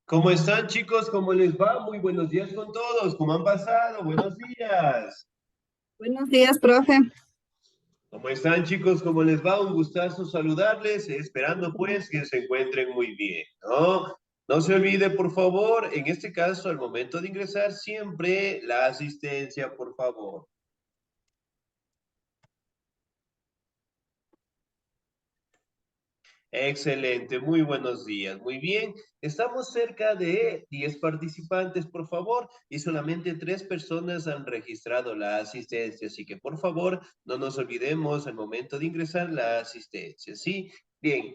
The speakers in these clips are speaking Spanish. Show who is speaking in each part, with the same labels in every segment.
Speaker 1: ¿Cómo están, chicos? ¿Cómo les va? Muy buenos días con todos. ¿Cómo han pasado? Buenos días.
Speaker 2: Buenos días, profe.
Speaker 1: ¿Cómo están, chicos? ¿Cómo les va? Un gustazo saludarles, esperando pues que se encuentren muy bien, ¿no? No se olvide, por favor, en este caso, al momento de ingresar, siempre la asistencia, por favor. Excelente, muy buenos días. Muy bien, estamos cerca de 10 participantes, por favor, y solamente 3 personas han registrado la asistencia, así que por favor, no nos olvidemos al momento de ingresar la asistencia, ¿sí? Bien,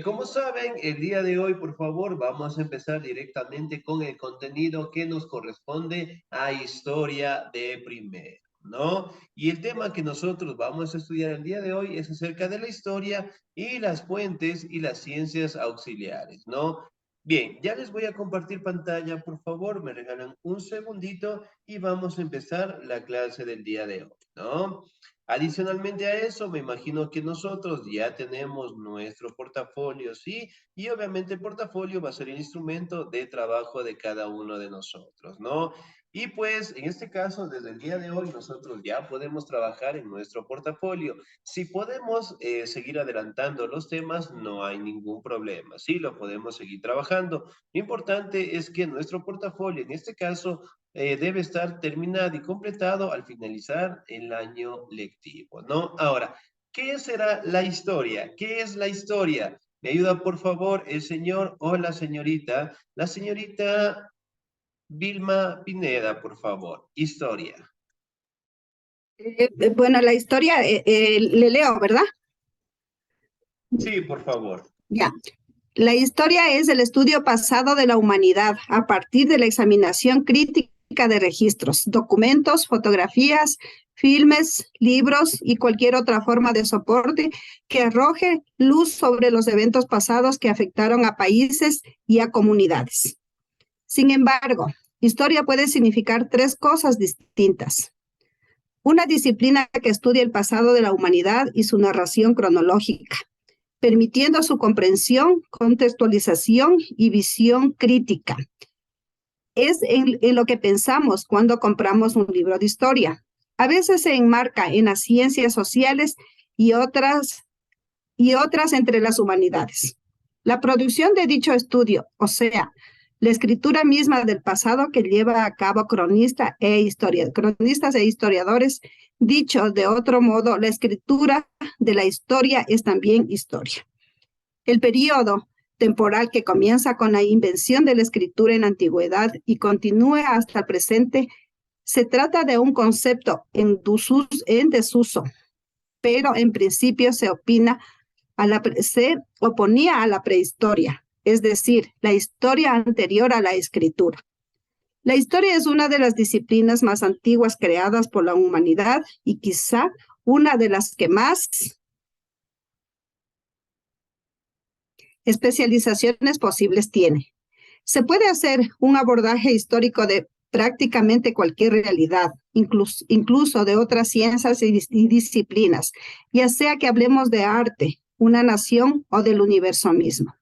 Speaker 1: como saben, el día de hoy, por favor, vamos a empezar directamente con el contenido que nos corresponde a historia de primero, ¿no? Y el tema que nosotros vamos a estudiar el día de hoy es acerca de la historia y las fuentes y las ciencias auxiliares, ¿no? Bien, ya les voy a compartir pantalla, por favor, me regalan un segundito y vamos a empezar la clase del día de hoy, ¿no? Adicionalmente a eso, me imagino que nosotros ya tenemos nuestro portafolio, ¿sí? Y obviamente el portafolio va a ser el instrumento de trabajo de cada uno de nosotros, ¿no? Y pues en este caso, desde el día de hoy, nosotros ya podemos trabajar en nuestro portafolio. Si podemos seguir adelantando los temas, no hay ningún problema. Sí, lo podemos seguir trabajando. Lo importante es que nuestro portafolio, en este caso, debe estar terminado y completado al finalizar el año lectivo, ¿no? Ahora, ¿qué será la historia? ¿Qué es la historia? Me ayuda, por favor, el señor o la señorita. La señorita Vilma Pineda, por favor. Historia.
Speaker 2: Bueno, la historia le leo, ¿verdad?
Speaker 1: Sí, por favor.
Speaker 2: Ya. La historia es el estudio pasado de la humanidad a partir de la examinación crítica de registros, documentos, fotografías, filmes, libros y cualquier otra forma de soporte que arroje luz sobre los eventos pasados que afectaron a países y a comunidades. Sin embargo, historia puede significar tres cosas distintas. Una disciplina que estudia el pasado de la humanidad y su narración cronológica, permitiendo su comprensión, contextualización y visión crítica. Es en lo que pensamos cuando compramos un libro de historia. A veces se enmarca en las ciencias sociales y otras entre las humanidades. La producción de dicho estudio, o sea, la escritura misma del pasado que lleva a cabo cronistas e historiadores, dicho de otro modo, la escritura de la historia es también historia. El periodo temporal que comienza con la invención de la escritura en la antigüedad y continúa hasta el presente, se trata de un concepto en desuso, pero en principio se oponía a la prehistoria, es decir, la historia anterior a la escritura. La historia es una de las disciplinas más antiguas creadas por la humanidad y quizá una de las que más especializaciones posibles tiene. Se puede hacer un abordaje histórico de prácticamente cualquier realidad, incluso de otras ciencias y disciplinas, ya sea que hablemos de arte, una nación o del universo mismo.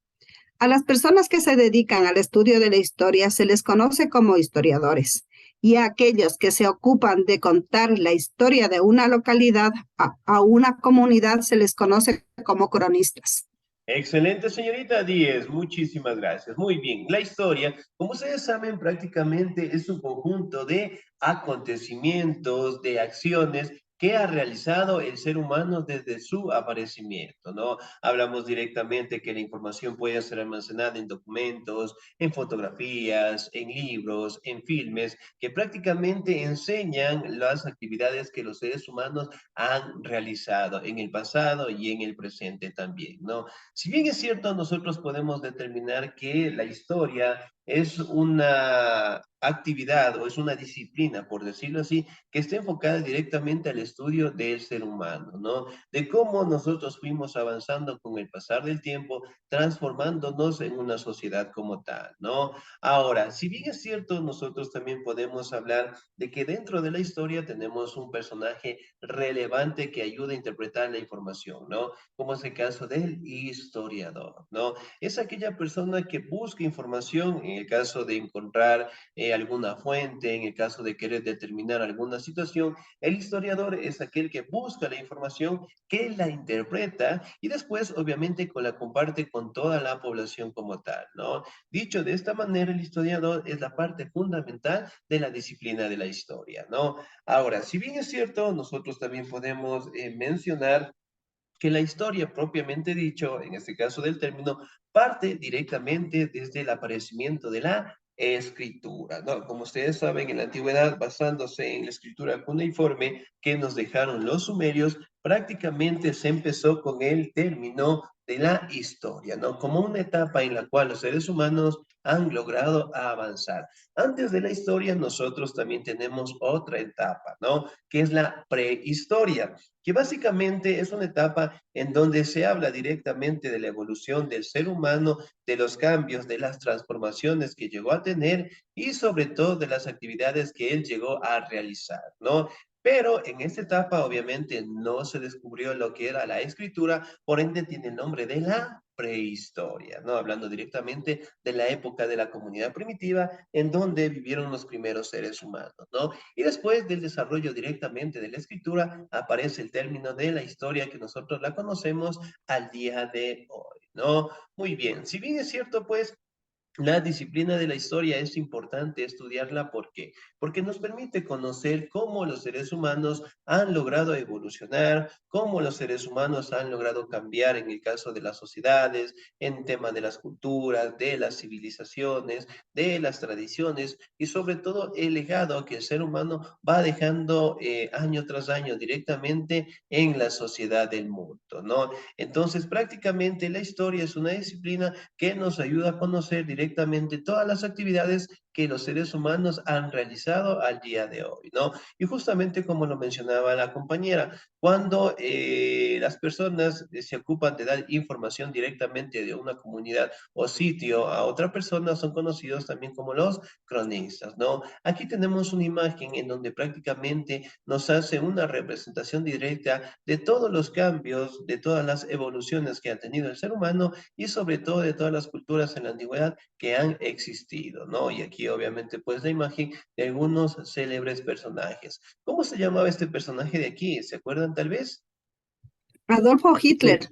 Speaker 2: A las personas que se dedican al estudio de la historia se les conoce como historiadores, y a aquellos que se ocupan de contar la historia de una localidad a una comunidad se les conoce como cronistas.
Speaker 1: Excelente, señorita Díez. Muchísimas gracias. Muy bien. La historia, como ustedes saben, prácticamente es un conjunto de acontecimientos, de acciones que ha realizado el ser humano desde su aparecimiento, ¿no? Hablamos directamente que la información puede ser almacenada en documentos, en fotografías, en libros, en filmes, que prácticamente enseñan las actividades que los seres humanos han realizado en el pasado y en el presente también, ¿no? Si bien es cierto, nosotros podemos determinar que la historia es una actividad o es una disciplina, por decirlo así, que está enfocada directamente al estudio del ser humano, ¿no? De cómo nosotros fuimos avanzando con el pasar del tiempo, transformándonos en una sociedad como tal, ¿no? Ahora, si bien es cierto, nosotros también podemos hablar de que dentro de la historia tenemos un personaje relevante que ayuda a interpretar la información, ¿no? Como es el caso del historiador, ¿no? Es aquella persona que busca información en el caso de encontrar alguna fuente, en el caso de querer determinar alguna situación. El historiador es aquel que busca la información, que la interpreta y después, obviamente, la comparte con toda la población como tal, ¿no? Dicho de esta manera, el historiador es la parte fundamental de la disciplina de la historia, ¿no? Ahora, si bien es cierto, nosotros también podemos mencionar que la historia propiamente dicho, en este caso del término, parte directamente desde el aparecimiento de la escritura, ¿no? Como ustedes saben, en la antigüedad, basándose en la escritura cuneiforme que nos dejaron los sumerios, prácticamente se empezó con el término de la historia, ¿no? Como una etapa en la cual los seres humanos han logrado avanzar. Antes de la historia, nosotros también tenemos otra etapa, ¿no? Que es la prehistoria, que básicamente es una etapa en donde se habla directamente de la evolución del ser humano, de los cambios, de las transformaciones que llegó a tener y sobre todo de las actividades que él llegó a realizar, ¿no? Pero en esta etapa obviamente no se descubrió lo que era la escritura, por ende tiene el nombre de la prehistoria, ¿no? Hablando directamente de la época de la comunidad primitiva en donde vivieron los primeros seres humanos, ¿no? Y después del desarrollo directamente de la escritura, aparece el término de la historia que nosotros la conocemos al día de hoy, ¿no? Muy bien, si bien es cierto, pues la disciplina de la historia es importante estudiarla. ¿Por qué? Porque nos permite conocer cómo los seres humanos han logrado evolucionar, cómo los seres humanos han logrado cambiar en el caso de las sociedades, en tema de las culturas, de las civilizaciones, de las tradiciones y sobre todo el legado que el ser humano va dejando año tras año directamente en la sociedad del mundo, ¿no? Entonces, prácticamente la historia es una disciplina que nos ayuda a conocer directamente todas las actividades que los seres humanos han realizado al día de hoy, ¿no? Y justamente como lo mencionaba la compañera, cuando las personas se ocupan de dar información directamente de una comunidad o sitio a otra persona, son conocidos también como los cronistas, ¿no? Aquí tenemos una imagen en donde prácticamente nos hace una representación directa de todos los cambios, de todas las evoluciones que ha tenido el ser humano y sobre todo de todas las culturas en la antigüedad que han existido, ¿no? Y aquí obviamente pues la imagen de algunos célebres personajes. ¿Cómo se llamaba este personaje de aquí? ¿Se acuerdan tal vez?
Speaker 2: Adolfo Hitler.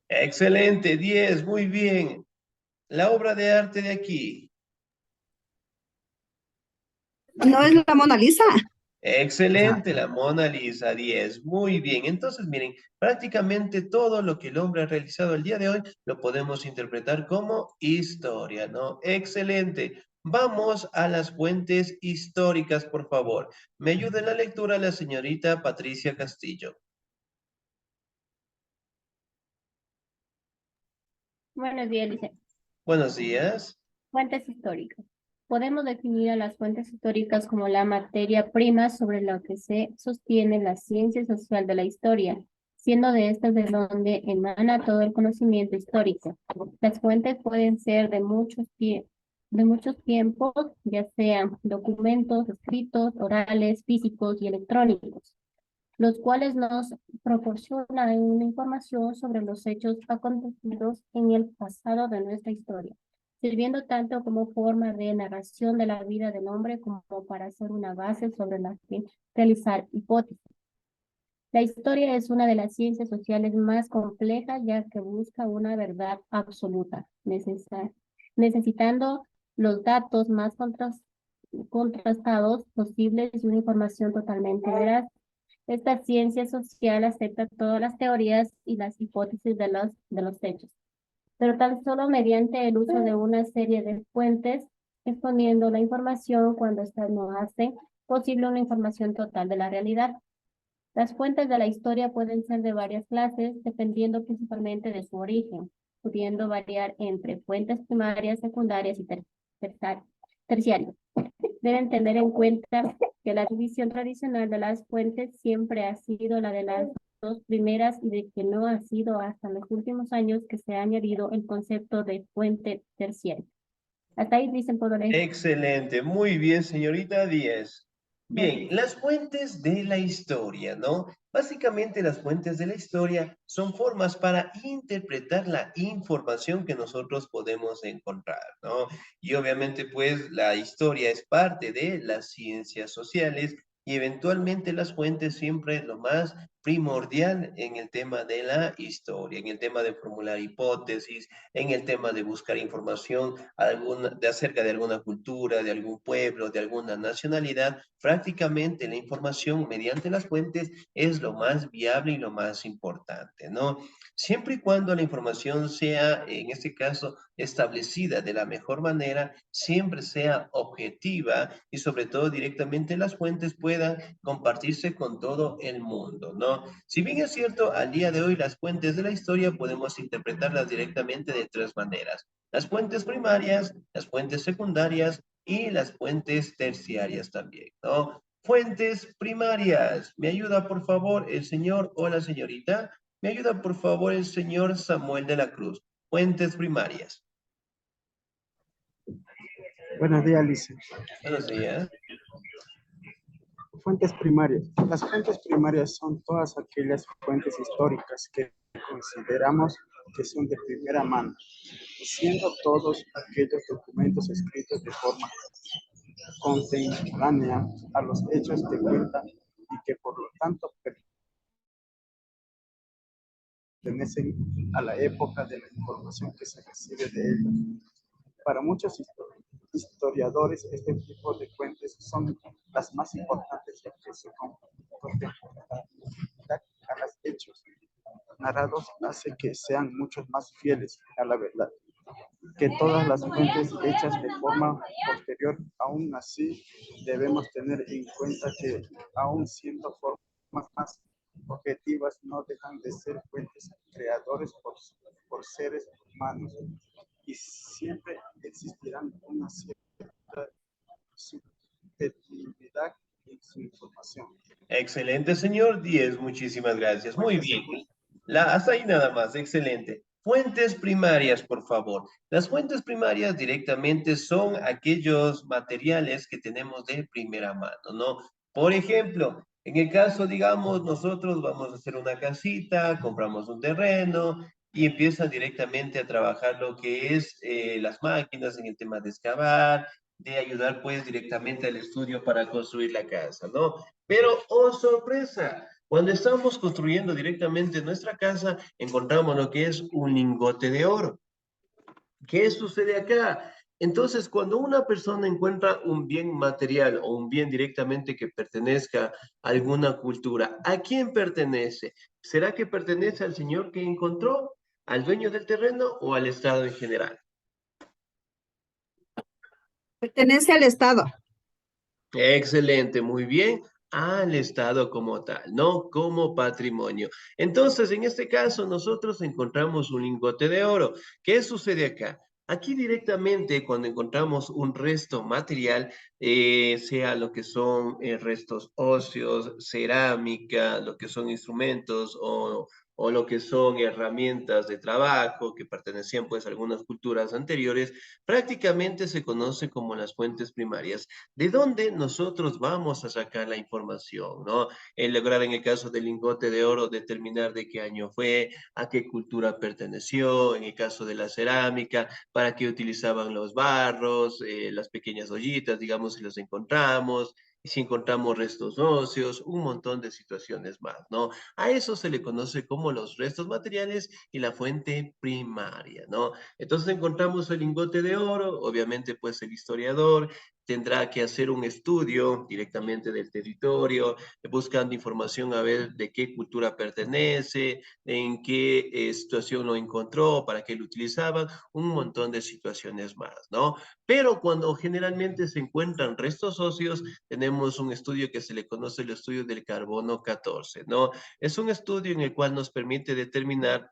Speaker 1: Excelente, 10, muy bien. La obra de arte de aquí.
Speaker 2: ¿No es la Mona Lisa?
Speaker 1: Excelente, la Mona Lisa, 10. Muy bien. Entonces, miren, prácticamente todo lo que el hombre ha realizado el día de hoy lo podemos interpretar como historia, ¿no? Excelente. Vamos a las fuentes históricas, por favor. Me ayuda en la lectura la señorita Patricia Castillo.
Speaker 3: Buenos días, Lice.
Speaker 1: Buenos días.
Speaker 3: Fuentes históricas. Podemos definir a las fuentes históricas como la materia prima sobre la que se sostiene la ciencia social de la historia, siendo de estas de donde emana todo el conocimiento histórico. Las fuentes pueden ser de muchos tiempos, ya sean documentos escritos, orales, físicos y electrónicos, los cuales nos proporcionan una información sobre los hechos acontecidos en el pasado de nuestra historia, sirviendo tanto como forma de narración de la vida del hombre como para hacer una base sobre la que realizar hipótesis. La historia es una de las ciencias sociales más complejas ya que busca una verdad absoluta, necesitando los datos más contrastados posibles y una información totalmente veraz. Esta ciencia social acepta todas las teorías y las hipótesis de los hechos, pero tan solo mediante el uso de una serie de fuentes, exponiendo la información cuando éstas no hacen posible una información total de la realidad. Las fuentes de la historia pueden ser de varias clases, dependiendo principalmente de su origen, pudiendo variar entre fuentes primarias, secundarias y terciarias. Deben tener en cuenta que la división tradicional de las fuentes siempre ha sido la de las dos primeras y de que no ha sido hasta los últimos años que se ha añadido el concepto de fuente terciaria. Hasta ahí dicen, puedo leer.
Speaker 1: Excelente, muy bien, señorita Díez. Bien,
Speaker 3: Gracias.
Speaker 1: las fuentes de la historia, ¿no? Básicamente las fuentes de la historia son formas para interpretar la información que nosotros podemos encontrar, ¿no? Y obviamente, pues, la historia es parte de las ciencias sociales y eventualmente las fuentes siempre es lo más primordial en el tema de la historia, en el tema de formular hipótesis, en el tema de buscar información acerca de alguna cultura, de algún pueblo, de alguna nacionalidad. Prácticamente la información mediante las fuentes es lo más viable y lo más importante, ¿no? Siempre y cuando la información sea, en este caso, establecida de la mejor manera, siempre sea objetiva y sobre todo directamente las fuentes puedan compartirse con todo el mundo, ¿no? Si bien es cierto, al día de hoy las fuentes de la historia podemos interpretarlas directamente de tres maneras: las fuentes primarias, las fuentes secundarias y las fuentes terciarias también, ¿no? Fuentes primarias. ¿Me ayuda, por favor, el señor o la señorita? ¿Me ayuda, por favor, el señor Samuel de la Cruz? Fuentes primarias.
Speaker 4: Buenos días, Lice.
Speaker 1: Buenos días.
Speaker 4: Fuentes primarias. Las fuentes primarias son todas aquellas fuentes históricas que consideramos que son de primera mano, siendo todos aquellos documentos escritos de forma contemporánea a los hechos que cuentan y que por lo tanto pertenecen a la época de la información que se recibe de ellos. Para muchos historiadores, este tipo de fuentes son las más importantes, ya que su contemporaneidad a los hechos narrados hace que sean mucho más fieles a la verdad que todas las fuentes hechas de forma posterior. Aún así, debemos tener en cuenta que, aun siendo formas más objetivas, no dejan de ser fuentes creadores por seres humanos, y siempre existirán una cierta subjetividad en su información.
Speaker 1: Excelente, señor Díez. Muchísimas gracias. Muy
Speaker 4: Fuentes
Speaker 1: bien.
Speaker 4: secundarias.
Speaker 1: Hasta ahí nada más. Excelente. Fuentes primarias, por favor. Las fuentes primarias directamente son aquellos materiales que tenemos de primera mano, ¿no? Por ejemplo, en el caso, digamos, nosotros vamos a hacer una casita, compramos un terreno y empiezan directamente a trabajar lo que es las máquinas en el tema de excavar, de ayudar pues directamente al estudio para construir la casa, ¿no? Pero, oh sorpresa, cuando estamos construyendo directamente nuestra casa, encontramos lo que es un lingote de oro. ¿Qué sucede acá? Entonces, cuando una persona encuentra un bien material o un bien directamente que pertenezca a alguna cultura, ¿a quién pertenece? ¿Será que pertenece al señor que encontró, al dueño del terreno o al Estado en general?
Speaker 2: Pertenece al Estado.
Speaker 1: Excelente, muy bien. Al Estado como tal, no como patrimonio. Entonces, en este caso, nosotros encontramos un lingote de oro. ¿Qué sucede acá? Aquí directamente, cuando encontramos un resto material, sea lo que son restos óseos, cerámica, lo que son instrumentos o lo que son herramientas de trabajo que pertenecían pues a algunas culturas anteriores, prácticamente se conoce como las fuentes primarias. ¿De dónde nosotros vamos a sacar la información, no? En lograr, en el caso del lingote de oro, determinar de qué año fue, a qué cultura perteneció, en el caso de la cerámica, para qué utilizaban los barros, las pequeñas ollitas, digamos, si los encontramos, y si encontramos restos óseos, un montón de situaciones más, ¿no? A eso se le conoce como los restos materiales y la fuente primaria, ¿no? Entonces encontramos el lingote de oro, obviamente pues el historiador tendrá que hacer un estudio directamente del territorio, buscando información a ver de qué cultura pertenece, en qué situación lo encontró, para qué lo utilizaban, un montón de situaciones más, ¿no? Pero cuando generalmente se encuentran restos óseos, tenemos un estudio que se le conoce el estudio del carbono 14, ¿no? Es un estudio en el cual nos permite determinar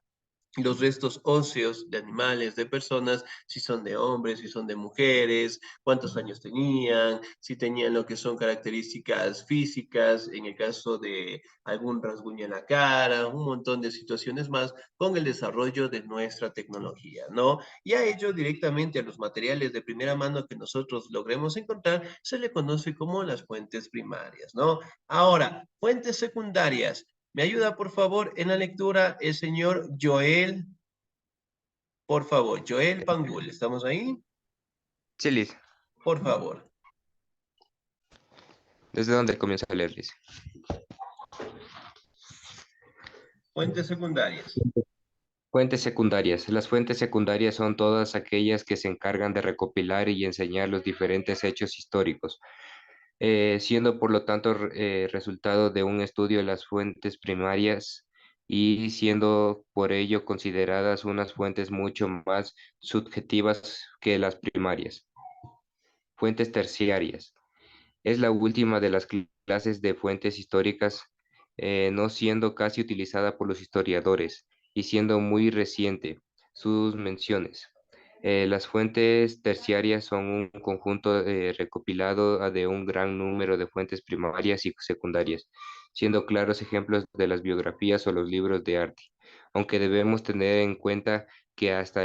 Speaker 1: los restos óseos de animales, de personas, si son de hombres, si son de mujeres, cuántos años tenían, si tenían lo que son características físicas, en el caso de algún rasguño en la cara, un montón de situaciones más con el desarrollo de nuestra tecnología, ¿no? Y a ello directamente a los materiales de primera mano que nosotros logremos encontrar, se le conoce como las fuentes primarias, ¿no? Ahora, fuentes secundarias. ¿Me ayuda, por favor, en la lectura el señor Joel? Por favor, Joel Pangul, ¿estamos ahí?
Speaker 5: Sí, Liz.
Speaker 1: Por favor.
Speaker 5: ¿Desde dónde comienza a leer, Liz?
Speaker 1: Fuentes secundarias.
Speaker 5: Fuentes secundarias. Las fuentes secundarias son todas aquellas que se encargan de recopilar y enseñar los diferentes hechos históricos, siendo por lo tanto resultado de un estudio de las fuentes primarias y siendo por ello consideradas unas fuentes mucho más subjetivas que las primarias. Fuentes terciarias. Es la última de las clases de fuentes históricas, no siendo casi utilizada por los historiadores y siendo muy reciente sus menciones. Las fuentes terciarias son un conjunto recopilado de un gran número de fuentes primarias y secundarias, siendo claros ejemplos de las biografías o los libros de arte, aunque debemos tener en cuenta que hasta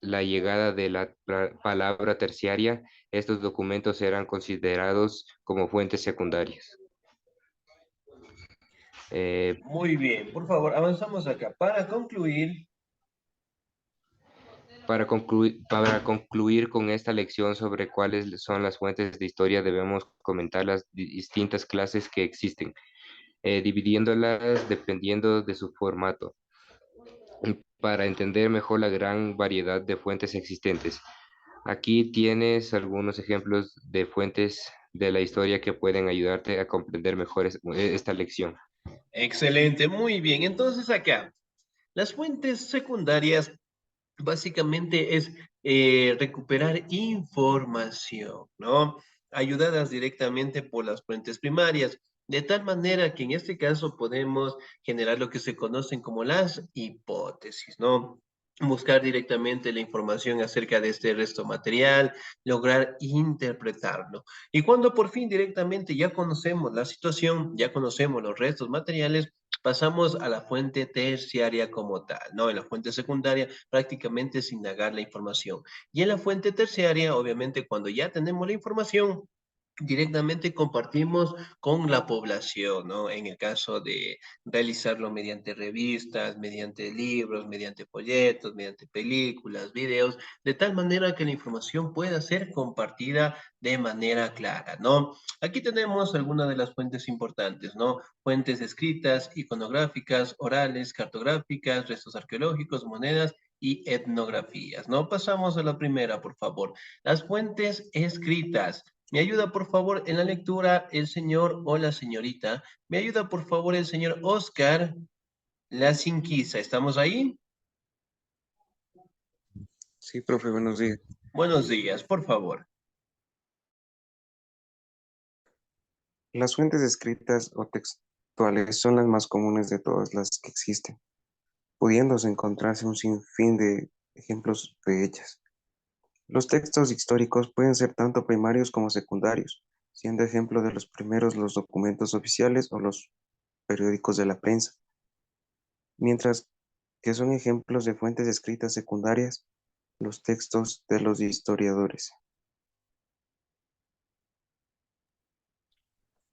Speaker 5: la llegada de la palabra terciaria, estos documentos eran considerados como fuentes secundarias.
Speaker 1: Muy bien, por favor, avanzamos acá. Para concluir,
Speaker 5: Para concluir con esta lección sobre cuáles son las fuentes de historia, debemos comentar las distintas clases que existen, dividiéndolas dependiendo de su formato, para entender mejor la gran variedad de fuentes existentes. Aquí tienes algunos ejemplos de fuentes de la historia que pueden ayudarte a comprender mejor esta lección.
Speaker 1: excelente, muy bien. Entonces acá, las fuentes secundarias básicamente es recuperar información, ¿no? Ayudadas directamente por las fuentes primarias, de tal manera que en este caso podemos generar lo que se conocen como las hipótesis, ¿no? Buscar directamente la información acerca de este resto material, lograr interpretarlo. Y cuando por fin directamente ya conocemos la situación, ya conocemos los restos materiales, pasamos a la fuente terciaria como tal, ¿no? En la fuente secundaria prácticamente es indagar la información. Y en la fuente terciaria, obviamente, cuando ya tenemos la información, directamente compartimos con la población, ¿no? En el caso de realizarlo mediante revistas, mediante libros, mediante folletos, mediante películas, videos, de tal manera que la información pueda ser compartida de manera clara, ¿no? Aquí tenemos algunas de las fuentes importantes, ¿no? Fuentes escritas, iconográficas, orales, cartográficas, restos arqueológicos, monedas y etnografías, ¿no? Pasamos a la primera, por favor. Las fuentes escritas. ¿Me ayuda, por favor, en la lectura el señor o la señorita? ¿Me ayuda, por favor, el señor Oscar La Sinquiza? ¿Estamos ahí?
Speaker 6: Sí, profe, buenos días.
Speaker 1: Buenos días, por favor.
Speaker 6: Las fuentes escritas o textuales son las más comunes de todas las que existen, pudiéndose encontrarse un sinfín de ejemplos de ellas. Los textos históricos pueden ser tanto primarios como secundarios, siendo ejemplo de los primeros los documentos oficiales o los periódicos de la prensa, mientras que son ejemplos de fuentes escritas secundarias los textos de los historiadores.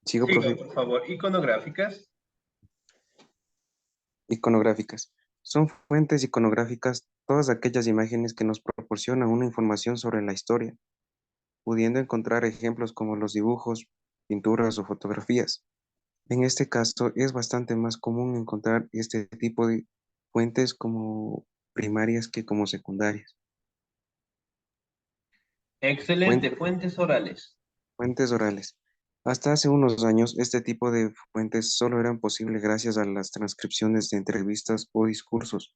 Speaker 6: Sigo,
Speaker 1: Siga,
Speaker 6: profe.
Speaker 1: por favor. Iconográficas.
Speaker 6: Iconográficas. Son fuentes iconográficas todas aquellas imágenes que nos proporcionan una información sobre la historia, pudiendo encontrar ejemplos como los dibujos, pinturas o fotografías. En este caso es bastante más común encontrar este tipo de fuentes como primarias que como secundarias.
Speaker 1: Excelente.
Speaker 6: Fuentes,
Speaker 1: Fuentes orales.
Speaker 6: fuentes orales. Hasta hace unos años, este tipo de fuentes solo eran posibles gracias a las transcripciones de entrevistas o discursos,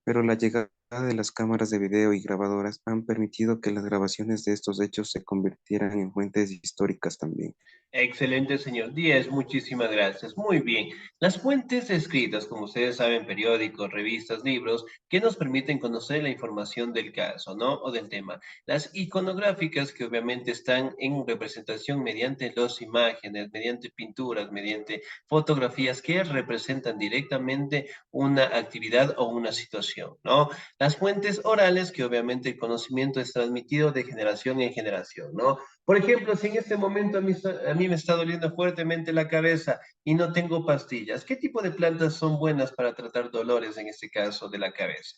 Speaker 6: pero la llegada de las cámaras de video y grabadoras han permitido que las grabaciones de estos hechos se convirtieran en fuentes históricas también.
Speaker 1: Excelente, señor Díaz, muchísimas gracias. Muy bien. Las fuentes escritas, como ustedes saben, periódicos, revistas, libros, que nos permiten conocer la información del caso, ¿no? O del tema. Las iconográficas, que obviamente están en representación mediante las imágenes, mediante pinturas, mediante fotografías que representan directamente una actividad o una situación, ¿no? Las fuentes orales, que obviamente el conocimiento es transmitido de generación en generación, ¿no? Por ejemplo, si en este momento a mí me está doliendo fuertemente la cabeza y no tengo pastillas, ¿qué tipo de plantas son buenas para tratar dolores, en este caso, de la cabeza?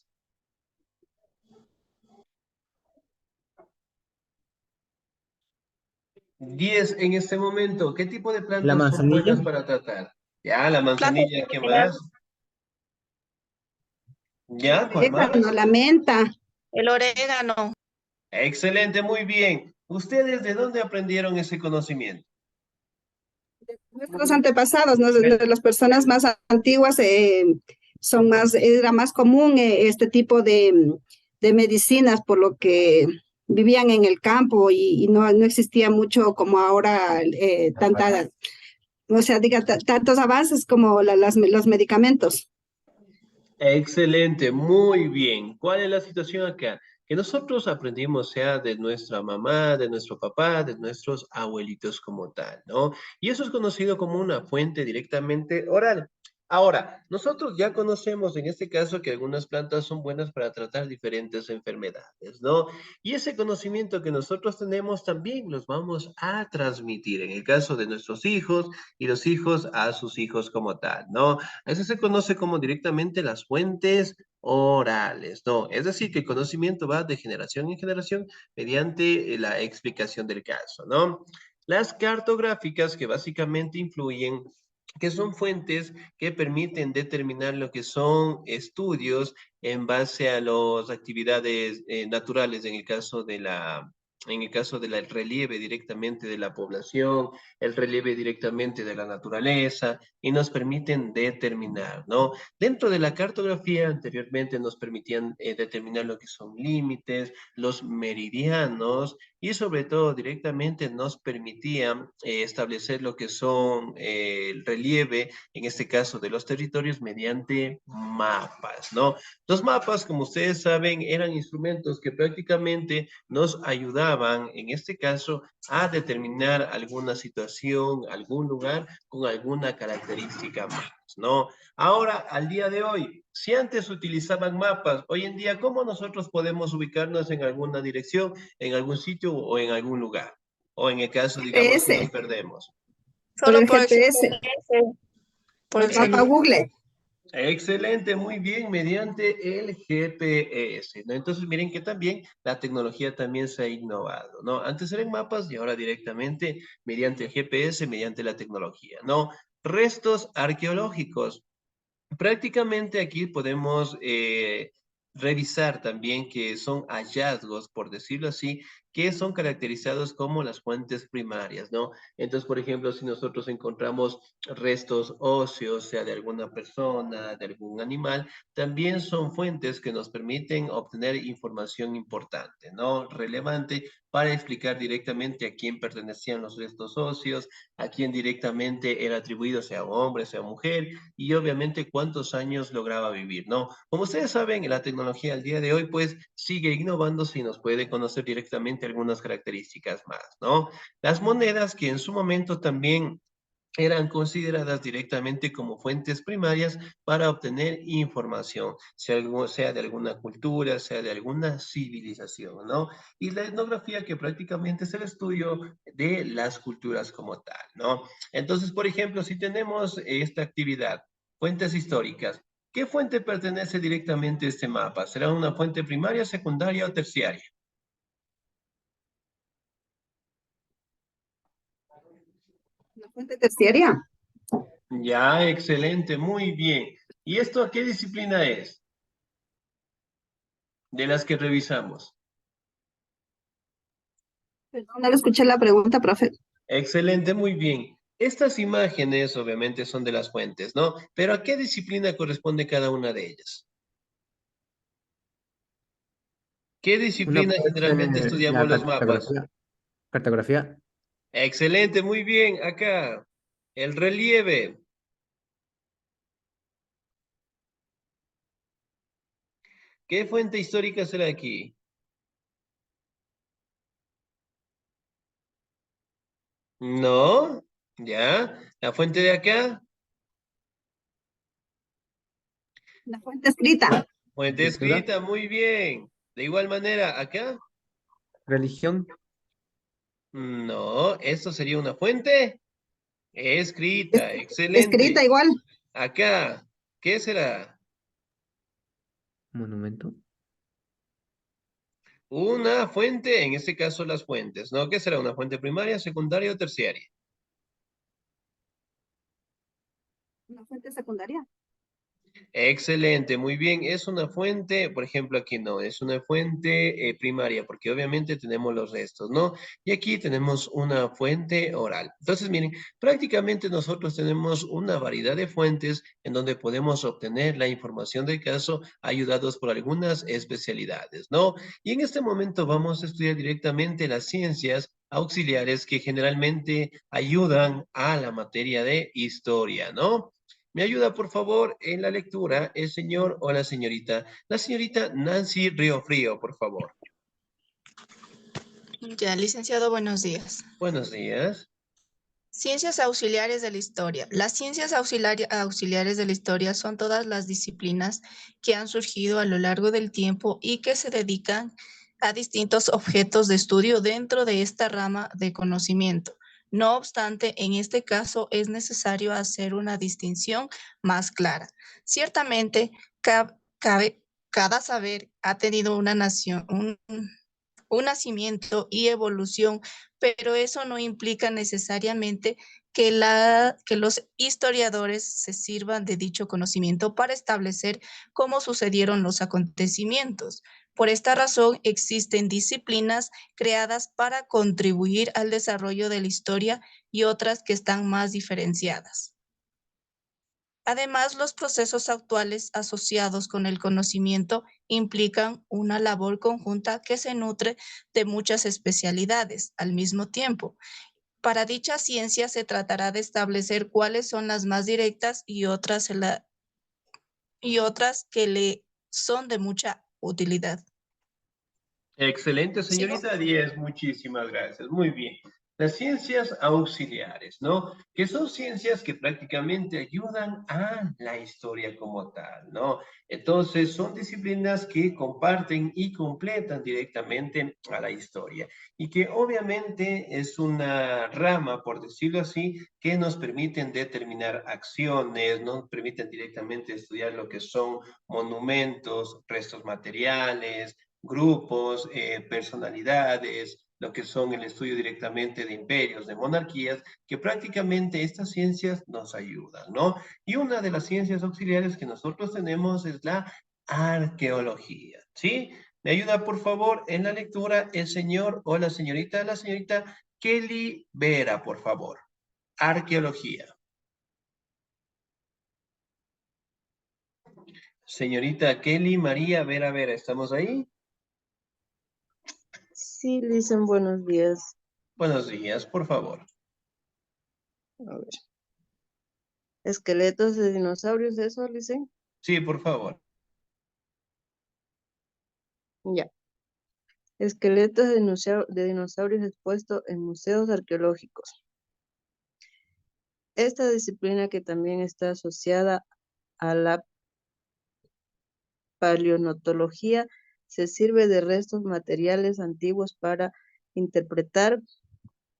Speaker 1: 10 en este momento, ¿qué tipo de
Speaker 7: La
Speaker 1: plantas son buenas
Speaker 7: manzanilla.
Speaker 1: para tratar? Ya, la
Speaker 8: Plantas
Speaker 1: manzanilla, ¿qué
Speaker 8: medicinales,
Speaker 1: más? Ya, ¿cuál
Speaker 2: Orégano,
Speaker 1: más?
Speaker 2: la menta.
Speaker 8: el orégano.
Speaker 1: Excelente, muy bien. ¿Ustedes de dónde aprendieron ese conocimiento?
Speaker 2: Nuestros antepasados, ¿no? De las personas más antiguas, era más común este tipo de medicinas, por lo que vivían en el campo y no existía mucho como ahora, o sea, tantos avances como los medicamentos.
Speaker 1: Excelente, muy bien. ¿Cuál es la situación acá? Que nosotros aprendimos sea de nuestra mamá, de nuestro papá, de nuestros abuelitos como tal, ¿no? Y eso es conocido como una fuente directamente oral. Ahora, nosotros ya conocemos en este caso que algunas plantas son buenas para tratar diferentes enfermedades, ¿no? Y ese conocimiento que nosotros tenemos también los vamos a transmitir en el caso de nuestros hijos y los hijos a sus hijos como tal, ¿no? Eso se conoce como directamente las fuentes orales, ¿no? Es decir, que el conocimiento va de generación en generación mediante la explicación del caso, ¿no? Las cartográficas que básicamente influyen, que son fuentes que permiten determinar lo que son estudios en base a las actividades naturales en el caso del relieve directamente de la población, el relieve directamente de la naturaleza, y nos permiten determinar, ¿no? Dentro de la cartografía anteriormente nos permitían determinar lo que son límites, los meridianos y sobre todo directamente nos permitían establecer lo que son el relieve, en este caso de los territorios, mediante mapas, ¿no? Los mapas, como ustedes saben, eran instrumentos que prácticamente nos ayudaban, en este caso, a determinar alguna situación, algún lugar con alguna característica más, ¿no? Ahora, al día de hoy, si antes utilizaban mapas, hoy en día, ¿cómo nosotros podemos ubicarnos en alguna dirección, en algún sitio o en algún lugar? O en el caso, digamos, si nos
Speaker 2: GPS,
Speaker 1: perdemos.
Speaker 2: por
Speaker 8: Solo
Speaker 2: el
Speaker 8: por el
Speaker 2: GPS,
Speaker 8: GPS, por el
Speaker 2: mapa
Speaker 8: celular.
Speaker 2: Google.
Speaker 1: Excelente, muy bien, mediante el GPS, ¿no? Entonces, miren que también la tecnología también se ha innovado, ¿no? Antes eran mapas y ahora directamente mediante el GPS, mediante la tecnología, ¿no? Restos arqueológicos. Prácticamente aquí podemos revisar también que son hallazgos, por decirlo así, que son caracterizados como las fuentes primarias, ¿no? Entonces, por ejemplo, si nosotros encontramos restos óseos, sea de alguna persona, de algún animal, también son fuentes que nos permiten obtener información importante, ¿no? Relevante para explicar directamente a quién pertenecían los restos óseos, a quién directamente era atribuido, sea hombre, sea mujer, y obviamente cuántos años lograba vivir, ¿no? Como ustedes saben, la tecnología al día de hoy pues sigue innovándose y nos puede conocer directamente algunas características más, ¿no? Las monedas que en su momento también eran consideradas directamente como fuentes primarias para obtener información, sea de alguna cultura, sea de alguna civilización, ¿no? Y la etnografía que prácticamente es el estudio de las culturas como tal, ¿no? Entonces, por ejemplo, si tenemos esta actividad, fuentes históricas, ¿qué fuente pertenece directamente a este mapa? ¿Será una fuente primaria, secundaria o terciaria?
Speaker 2: La fuente terciaria.
Speaker 1: Ya, excelente, muy bien. ¿Y esto qué disciplina es? De las que revisamos.
Speaker 2: Perdón, no le escuché la pregunta, profe.
Speaker 1: Excelente, muy bien. Estas imágenes obviamente son de las fuentes, ¿no? Pero ¿a qué disciplina corresponde cada una de ellas? ¿Qué
Speaker 7: Una
Speaker 1: disciplina
Speaker 7: puede
Speaker 1: generalmente
Speaker 7: ser
Speaker 1: estudiamos
Speaker 7: la
Speaker 1: los mapas?
Speaker 7: cartografía. Cartografía.
Speaker 1: Excelente, muy bien. Acá, el relieve. ¿Qué fuente histórica será aquí? No, ya. ¿La fuente de acá?
Speaker 2: La fuente escrita.
Speaker 1: Fuente
Speaker 7: Escritura.
Speaker 1: escrita, muy bien. De igual manera, acá.
Speaker 7: Religión.
Speaker 1: No, eso sería una fuente
Speaker 2: Es-
Speaker 1: escrita.
Speaker 2: escrita
Speaker 1: Excelente.
Speaker 2: igual.
Speaker 1: Acá, ¿qué será?
Speaker 7: Monumento.
Speaker 1: Una fuente, en este caso las fuentes, ¿no? ¿Qué será? ¿Una fuente primaria, secundaria o terciaria?
Speaker 2: Una fuente secundaria.
Speaker 1: Excelente, muy bien. Es una fuente, por ejemplo, aquí no, es una fuente primaria, porque obviamente tenemos los restos, ¿no? Y aquí tenemos una fuente oral. Entonces, miren, prácticamente nosotros tenemos una variedad de fuentes en donde podemos obtener la información del caso ayudados por algunas especialidades, ¿no? Y en este momento vamos a estudiar directamente las ciencias auxiliares que generalmente ayudan a la materia de historia, ¿no? ¿Me ayuda, por favor, en la lectura el señor o la señorita? La señorita Nancy Riofrío, por favor.
Speaker 8: Ya, licenciado, buenos días.
Speaker 1: Buenos días.
Speaker 8: Ciencias auxiliares de la historia. Las ciencias auxiliares de la historia son todas las disciplinas que han surgido a lo largo del tiempo y que se dedican a distintos objetos de estudio dentro de esta rama de conocimiento. No obstante, en este caso es necesario hacer una distinción más clara. Ciertamente, cada saber ha tenido una un nacimiento y evolución, pero eso no implica necesariamente que los historiadores se sirvan de dicho conocimiento para establecer cómo sucedieron los acontecimientos. Por esta razón, existen disciplinas creadas para contribuir al desarrollo de la historia y otras que están más diferenciadas. Además, los procesos actuales asociados con el conocimiento implican una labor conjunta que se nutre de muchas especialidades al mismo tiempo. Para dicha ciencia se tratará de establecer cuáles son las más directas y otras que le son de mucha utilidad.
Speaker 1: Excelente,
Speaker 8: ¿Sigo?
Speaker 1: señorita 10, muchísimas gracias. Muy bien. Las ciencias auxiliares, ¿no? Que son ciencias que prácticamente ayudan a la historia como tal, ¿no? Entonces, son disciplinas que comparten y completan directamente a la historia y que obviamente es una rama, por decirlo así, que nos permiten determinar acciones, nos permiten directamente estudiar lo que son monumentos, restos materiales, grupos, personalidades, lo que son el estudio directamente de imperios, de monarquías, que prácticamente estas ciencias nos ayudan, ¿no? Y una de las ciencias auxiliares que nosotros tenemos es la arqueología, ¿sí? Me ayuda, por favor, en la lectura el señor o la señorita Kelly Vera, por favor. Arqueología. Señorita Kelly María Vera Vera, ¿estamos ahí?
Speaker 9: Sí, dicen buenos días.
Speaker 1: Buenos días, por favor.
Speaker 9: A ver. Esqueletos de dinosaurios, ¿eso, dicen?
Speaker 1: Sí, por favor.
Speaker 9: Ya. Esqueletos de dinosaurios expuestos en museos arqueológicos. Esta disciplina, que también está asociada a la paleontología, se sirve de restos materiales antiguos para interpretar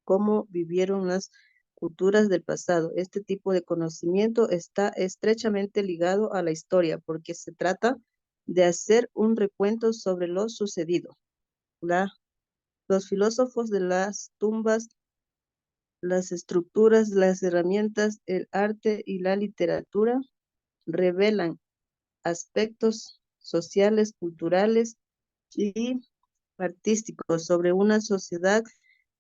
Speaker 9: cómo vivieron las culturas del pasado. Este tipo de conocimiento está estrechamente ligado a la historia porque se trata de hacer un recuento sobre lo sucedido. Los filósofos de las tumbas, las estructuras, las herramientas, el arte y la literatura revelan aspectos sociales, culturales y artísticos sobre una sociedad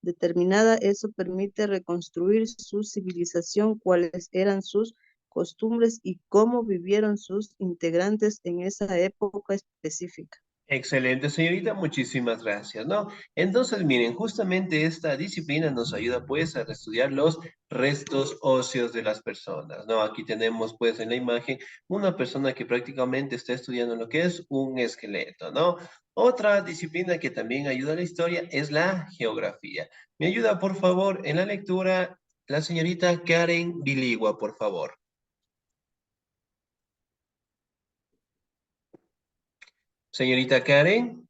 Speaker 9: determinada. Eso permite reconstruir su civilización, cuáles eran sus costumbres y cómo vivieron sus integrantes en esa época específica.
Speaker 1: Excelente, señorita, muchísimas gracias, ¿no? Entonces, miren, justamente esta disciplina nos ayuda, pues, a estudiar los restos óseos de las personas, ¿no? Aquí tenemos, pues, en la imagen, una persona que prácticamente está estudiando lo que es un esqueleto, ¿no? Otra disciplina que también ayuda a la historia es la geografía. Me ayuda, por favor, en la lectura, la señorita Karen Biligua, por favor. Señorita Karen,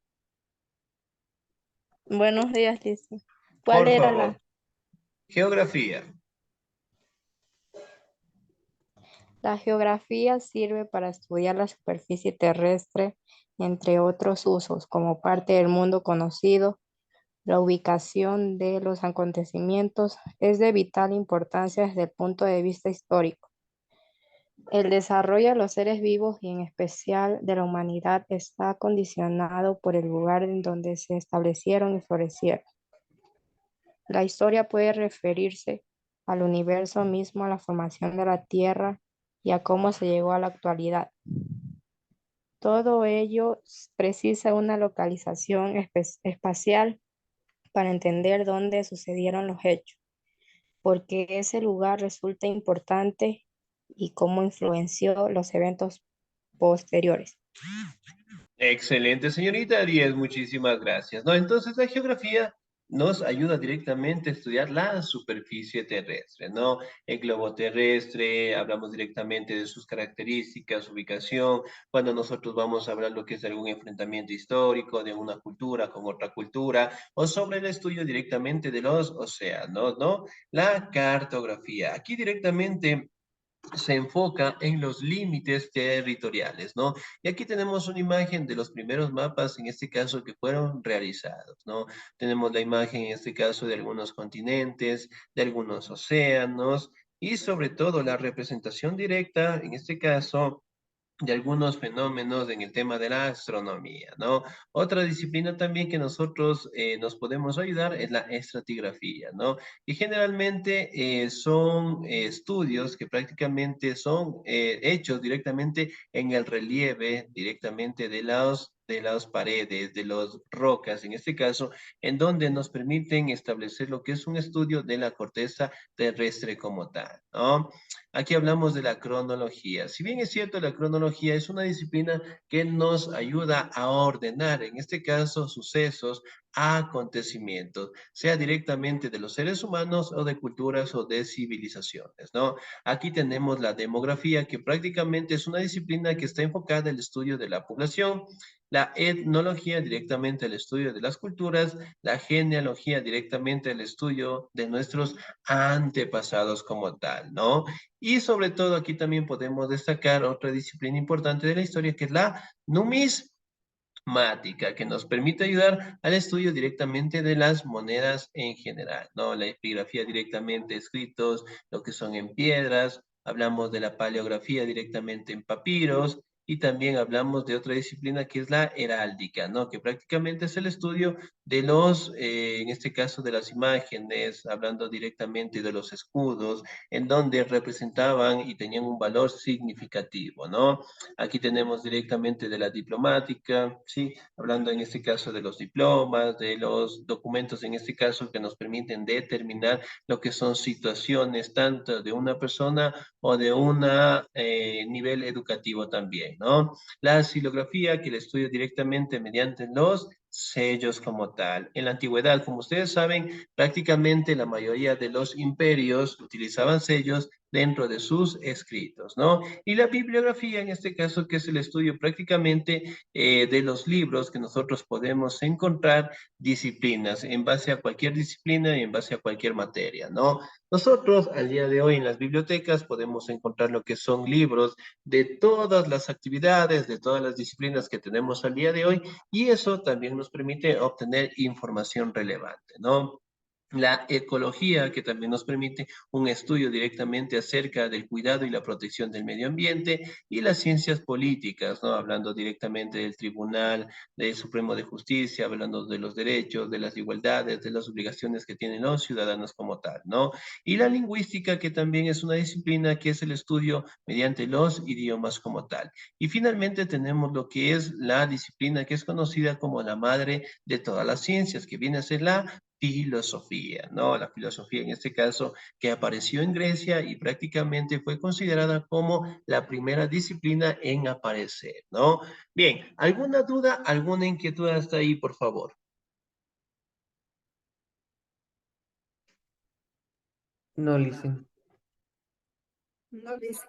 Speaker 10: Buenos días, Lizzy. ¿Cuál
Speaker 1: por
Speaker 10: era
Speaker 1: favor. Geografía.
Speaker 10: la geografía? Sirve para estudiar la superficie terrestre, entre otros usos, como parte del mundo conocido. La ubicación de los acontecimientos es de vital importancia desde el punto de vista histórico. El desarrollo de los seres vivos y en especial de la humanidad está condicionado por el lugar en donde se establecieron y florecieron. La historia puede referirse al universo mismo, a la formación de la Tierra y a cómo se llegó a la actualidad. Todo ello precisa una localización espacial para entender dónde sucedieron los hechos, porque ese lugar resulta importante y cómo influenció los eventos posteriores.
Speaker 1: Excelente, señorita Ariel, muchísimas gracias. ¿No? Entonces, la geografía nos ayuda directamente a estudiar la superficie terrestre, ¿no? El globo terrestre, hablamos directamente de sus características, ubicación, cuando nosotros vamos a hablar lo que es algún enfrentamiento histórico de una cultura con otra cultura, o sobre el estudio directamente de los océanos, ¿no? La cartografía. Aquí directamente se enfoca en los límites territoriales, ¿no? Y aquí tenemos una imagen de los primeros mapas, en este caso, que fueron realizados, ¿no? Tenemos la imagen, en este caso, de algunos continentes, de algunos océanos, y sobre todo la representación directa, en este caso, de algunos fenómenos en el tema de la astronomía, ¿no? Otra disciplina también que nosotros nos podemos ayudar es la estratigrafía, ¿no? Y generalmente son estudios que prácticamente son hechos directamente en el relieve, directamente de las paredes, de las rocas, en este caso, en donde nos permiten establecer lo que es un estudio de la corteza terrestre como tal, ¿no? Aquí hablamos de la cronología. Si bien es cierto, la cronología es una disciplina que nos ayuda a ordenar, en este caso, sucesos, acontecimientos, sea directamente de los seres humanos o de culturas o de civilizaciones, ¿no? Aquí tenemos la demografía, que prácticamente es una disciplina que está enfocada al estudio de la población, la etnología directamente al estudio de las culturas, la genealogía directamente al estudio de nuestros antepasados como tal, ¿no? Y sobre todo aquí también podemos destacar otra disciplina importante de la historia que es la numismática, que nos permite ayudar al estudio directamente de las monedas en general, ¿no? La epigrafía directamente escritos, lo que son en piedras, hablamos de la paleografía directamente en papiros, y también hablamos de otra disciplina que es la heráldica, ¿no? Que prácticamente es el estudio de los, en este caso, de las imágenes, hablando directamente de los escudos, en donde representaban y tenían un valor significativo, ¿no? Aquí tenemos directamente de la diplomática, ¿sí? Hablando en este caso de los diplomas, de los documentos en este caso que nos permiten determinar lo que son situaciones tanto de una persona o de un nivel educativo también, ¿no? La xilografía, que la estudio directamente mediante los sellos como tal. En la antigüedad, como ustedes saben, prácticamente la mayoría de los imperios utilizaban sellos dentro de sus escritos, ¿no? Y la bibliografía, en este caso, que es el estudio prácticamente de los libros que nosotros podemos encontrar disciplinas, en base a cualquier disciplina y en base a cualquier materia, ¿no? Nosotros, al día de hoy, en las bibliotecas podemos encontrar lo que son libros de todas las actividades, de todas las disciplinas que tenemos al día de hoy, y eso también nos permite obtener información relevante, ¿no? La ecología, que también nos permite un estudio directamente acerca del cuidado y la protección del medio ambiente, y las ciencias políticas, ¿no? Hablando directamente del Tribunal del Supremo de Justicia, hablando de los derechos, de las igualdades, de las obligaciones que tienen los ciudadanos como tal, ¿no? Y la lingüística, que también es una disciplina que es el estudio mediante los idiomas como tal. Y finalmente tenemos lo que es la disciplina que es conocida como la madre de todas las ciencias, que viene a ser la filosofía, ¿no? La filosofía en este caso que apareció en Grecia y prácticamente fue considerada como la primera disciplina en aparecer, ¿no? Bien, ¿alguna duda, alguna inquietud hasta ahí, por favor?
Speaker 7: No, listen.
Speaker 2: No dice.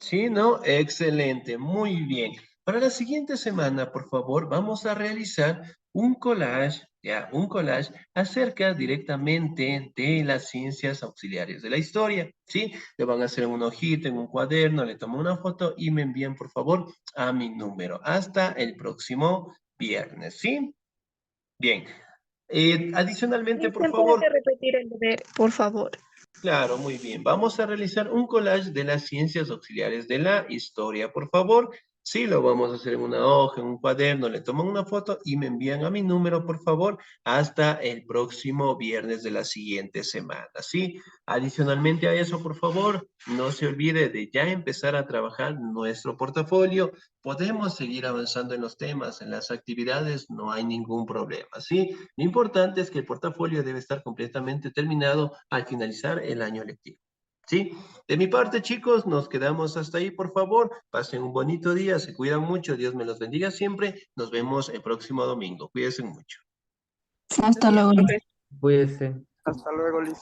Speaker 1: Sí, ¿no? Excelente, muy bien. Para la siguiente semana, por favor, vamos a realizar un collage, ya, un collage acerca directamente de las ciencias auxiliares de la historia, ¿sí? Le van a hacer un hojita en un cuaderno, le toman una foto y me envían, por favor, a mi número. Hasta el próximo viernes, ¿sí? Bien. Adicionalmente, por
Speaker 8: Cristian,
Speaker 1: favor,
Speaker 8: ¿puede repetir el deber, por favor?
Speaker 1: claro, muy bien. Vamos a realizar un collage de las ciencias auxiliares de la historia, por favor. Sí, lo vamos a hacer en una hoja, en un cuaderno, le toman una foto y me envían a mi número, por favor, hasta el próximo viernes de la siguiente semana, ¿sí? Adicionalmente a eso, por favor, no se olvide de ya empezar a trabajar nuestro portafolio. Podemos seguir avanzando en los temas, en las actividades, no hay ningún problema, ¿sí? Lo importante es que el portafolio debe estar completamente terminado al finalizar el año lectivo. ¿Sí? De mi parte, chicos, nos quedamos hasta ahí, por favor. Pasen un bonito día, se cuidan mucho, Dios me los bendiga siempre. Nos vemos el próximo domingo. Cuídense mucho.
Speaker 3: Hasta luego.
Speaker 7: Cuídense.
Speaker 4: Hasta luego, Liz.